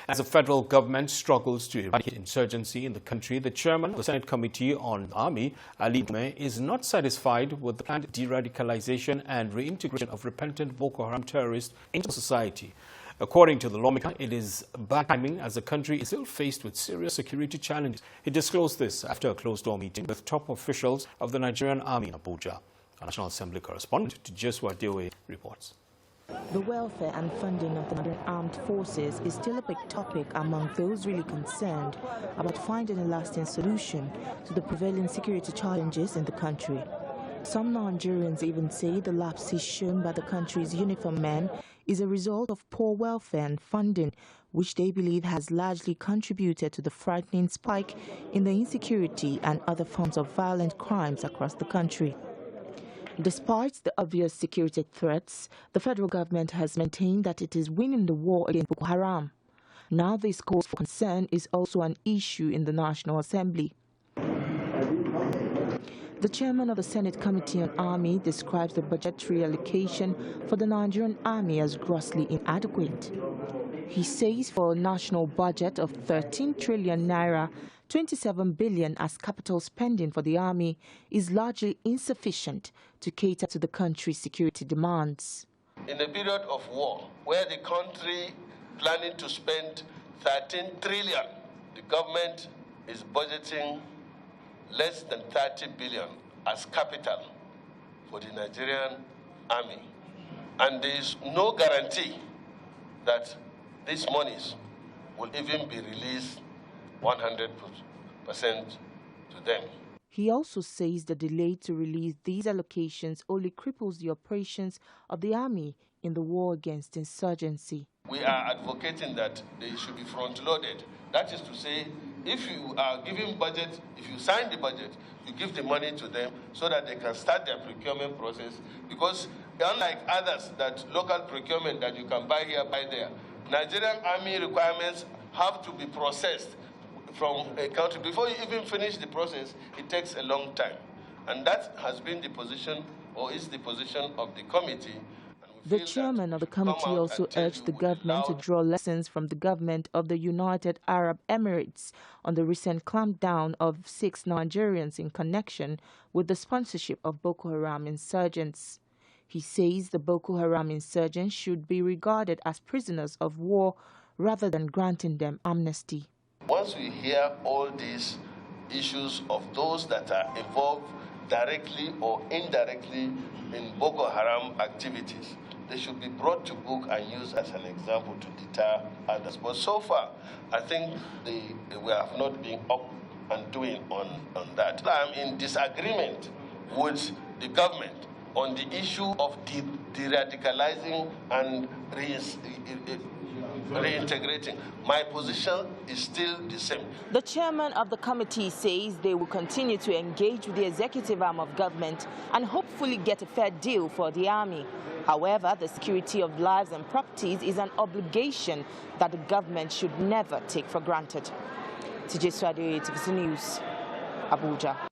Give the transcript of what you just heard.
As the federal government struggles to eradicate insurgency in the country, the chairman of the Senate Committee on the Army, Ndume, is not satisfied with the planned de-radicalization and reintegration of repentant Boko Haram terrorists into society. According to the lawmaker, it is bad timing as the country is still faced with serious security challenges. He disclosed this after a closed-door meeting with top officials of the Nigerian Army in Abuja. Our National Assembly correspondent Jesua Dewe reports. The welfare and funding of the Nigerian armed forces is still a big topic among those really concerned about finding a lasting solution to the prevailing security challenges in the country. Some Nigerians even say the lapses shown by the country's uniformed men is a result of poor welfare and funding, which they believe has largely contributed to the frightening spike in the insecurity and other forms of violent crimes across the country. Despite the obvious security threats, the federal government has maintained that it is winning the war against Boko Haram. Now this cause for concern is also an issue in the National Assembly. The chairman of the Senate Committee on Army describes the budgetary allocation for the Nigerian Army as grossly inadequate. He says for a national budget of 13 trillion naira, 27 billion as capital spending for the Army is largely insufficient to cater to the country's security demands. In a period of war, where the country planning to spend 13 trillion, the government is budgeting less than 30 billion as capital for the Nigerian Army. And there is no guarantee that these monies will even be released 100% to them. He also says the delay to release these allocations only cripples the operations of the Army in the war against insurgency. We are advocating that they should be front-loaded. That is to say, if you are giving budget, if you sign the budget, you give the money to them so that they can start their procurement process. Because unlike others, that local procurement that you can buy here, buy there, Nigerian Army requirements have to be processed from a country. Before you even finish the process, it takes a long time. And that has been the position, or is the position of the committee. The chairman of the committee also urged the government to draw lessons from the government of the United Arab Emirates on the recent clampdown of 6 Nigerians in connection with the sponsorship of Boko Haram insurgents. He says the Boko Haram insurgents should be regarded as prisoners of war rather than granting them amnesty. Once we hear all these issues of those that are involved directly or indirectly in Boko Haram activities, they should be brought to book and used as an example to deter others. But so far, I think we have not been up and doing on that. I'm in disagreement with the government on the issue of de-radicalizing and reintegrating. My position is still the same. The chairman of the committee says they will continue to engage with the executive arm of government and hopefully get a fair deal for the Army. However, the security of lives and properties is an obligation that the government should never take for granted. Jesua Dewe, TVC News, Abuja.